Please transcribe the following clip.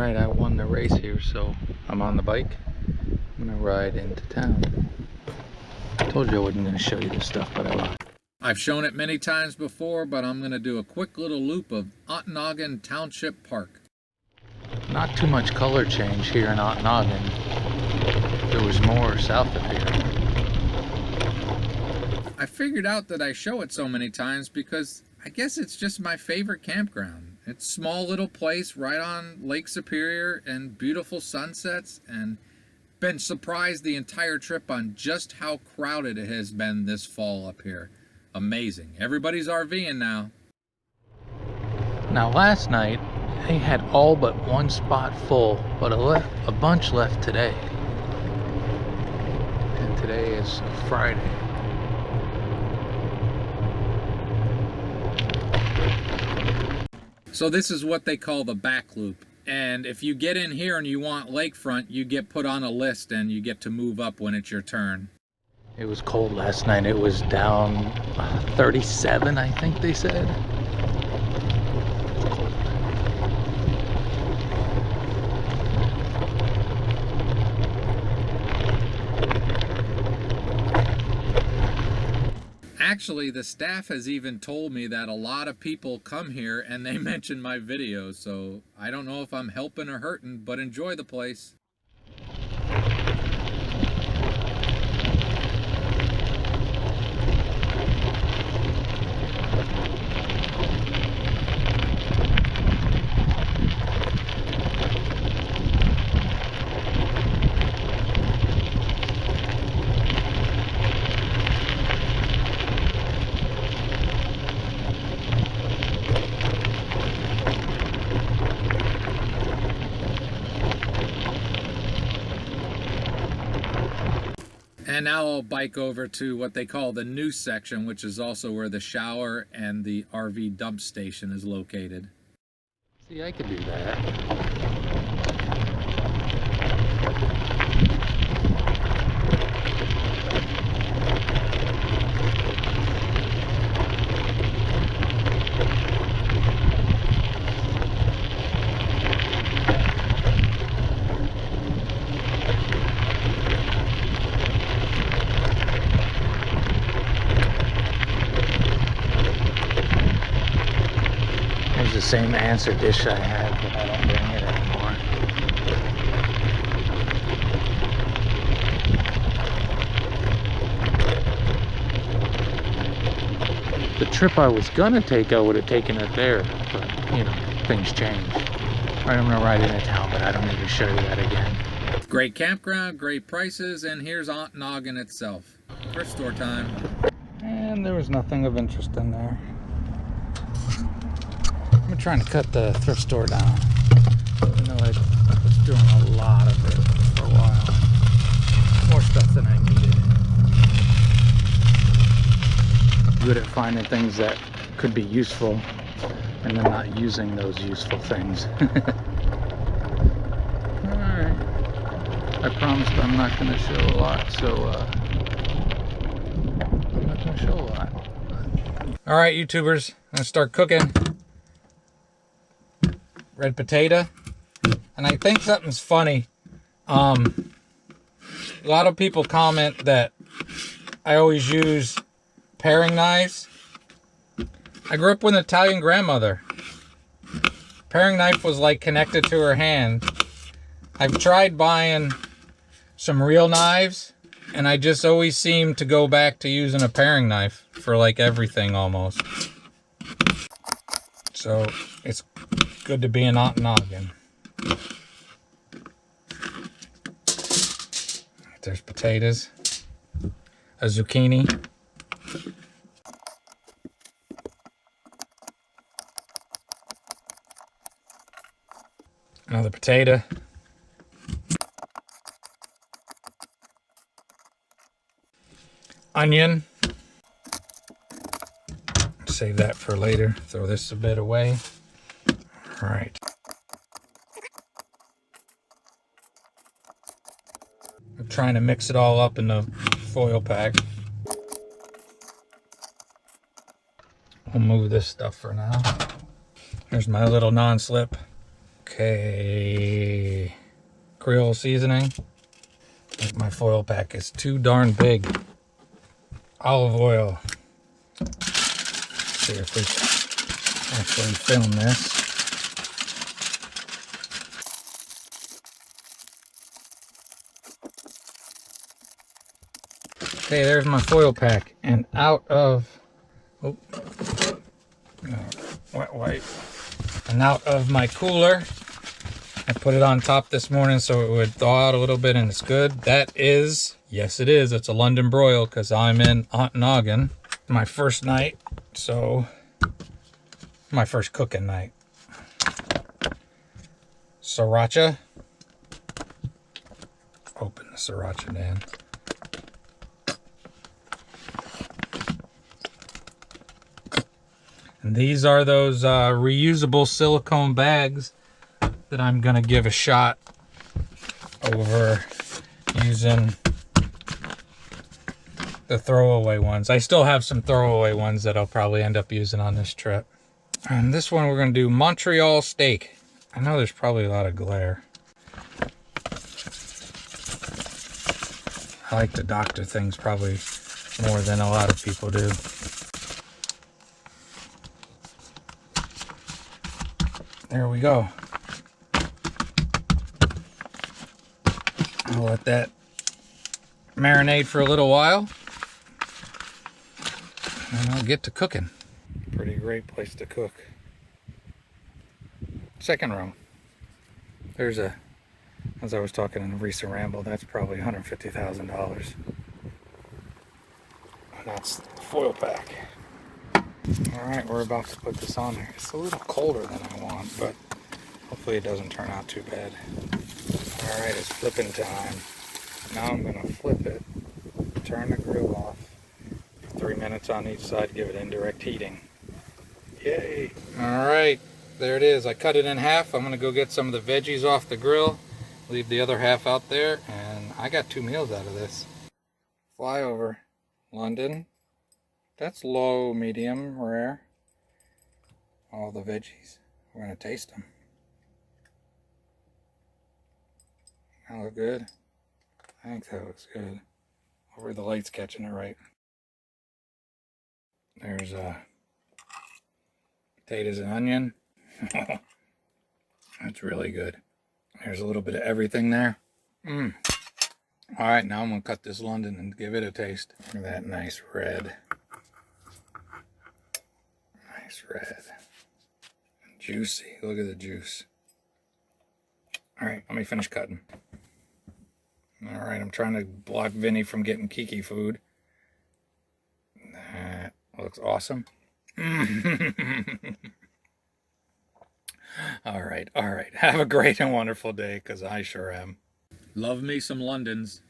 Alright, I won the race here, so I'm on the bike. I'm gonna ride into town. I told you I wasn't gonna show you this stuff, but I will. I've shown it many times before, but I'm gonna do a quick little loop of Ontonagon Township Park. Not too much color change here in Ontonagon. There was more south of here. I figured out that I show it so many times because I guess it's just my favorite campground. It's a small little place right on Lake Superior and beautiful sunsets, and been surprised the entire trip on just how crowded it has been this fall up here. Amazing. Everybody's RVing now. Now last night they had all but one spot full, but a bunch left today. And today is Friday. So this is what they call the back loop. And if you get in here and you want lakefront, you get put on a list and you get to move up when it's your turn. It was cold last night. It was down 37, I think they said. Actually, the staff has even told me that a lot of people come here and they mention my videos, so I don't know if I'm helping or hurting, but enjoy the place. And now I'll bike over to what they call the new section, which is also where the shower and the RV dump station is located. See, I could do that. The same answer dish I had, but I don't bring it anymore. The trip I was gonna take, I would have taken it there, but you know, things change. Alright, I'm gonna ride into town, but I don't need to show you that again. Great campground, great prices, and here's Ontonagon itself. Thrift store time. And there was nothing of interest in there. I'm trying to cut the thrift store down. I know I was doing a lot of it for a while. More stuff than I needed. Good at finding things that could be useful and then not using those useful things. Alright. I promised I'm not going to show a lot, so I'm not going to show a lot. Alright, YouTubers, I'm going to start cooking. Red potato, and I think something's funny. A lot of people comment that I always use paring knives. I grew up with an Italian grandmother. Paring knife was like connected to her hand. I've tried buying some real knives, and I just always seem to go back to using a paring knife for like everything almost. So it's good to be in Ontonagon. There's potatoes, a zucchini, another potato, onion. Save that for later. Throw this a bit away. All right. I'm trying to mix it all up in the foil pack. We'll move this stuff for now. Here's my little non-slip Okay. Creole seasoning. I think my foil pack is too darn big. Olive oil. Let's see if we can actually film this. Okay, there's my foil pack. And out of... Oh, wet wipe. And out of my cooler, I put it on top this morning so it would thaw out a little bit, and it's good. That is, yes it is, it's a London broil because I'm in Ontonagon. My first night, so my first cooking night. Sriracha. Open the sriracha, Dan. And these are those reusable silicone bags that I'm gonna give a shot over using the throwaway ones. I still have some throwaway ones that I'll probably end up using on this trip. And this one we're gonna do Montreal steak. I know there's probably a lot of glare. I like the doctor things probably more than a lot of people do. There we go. I'll let that marinate for a little while, and I'll get to cooking. Pretty great place to cook. Second row. There's a, as I was talking in a recent ramble, that's probably $150,000. And that's the foil pack. Alright, we're about to put this on there. It's a little colder than I want, but hopefully it doesn't turn out too bad. Alright, it's flipping time. Now I'm going to flip it, turn the grill off, 3 minutes on each side, give it indirect heating. Yay! Alright, there it is. I cut it in half. I'm going to go get some of the veggies off the grill, leave the other half out there, and I got 2 meals out of this. Flyover, London. That's low, medium, rare. All the veggies. We're going to taste them. That look good? I think that looks good. Hopefully the light's catching it right. There's potatoes and onion. That's really good. There's a little bit of everything there. Alright, now I'm going to cut this London and give it a taste. Look at that nice red. Nice red. Juicy. Look at the juice. Alright, let me finish cutting. Alright, I'm trying to block Vinny from getting Kiki food. That looks awesome. Alright. Have a great and wonderful day, because I sure am. Love me some Londons.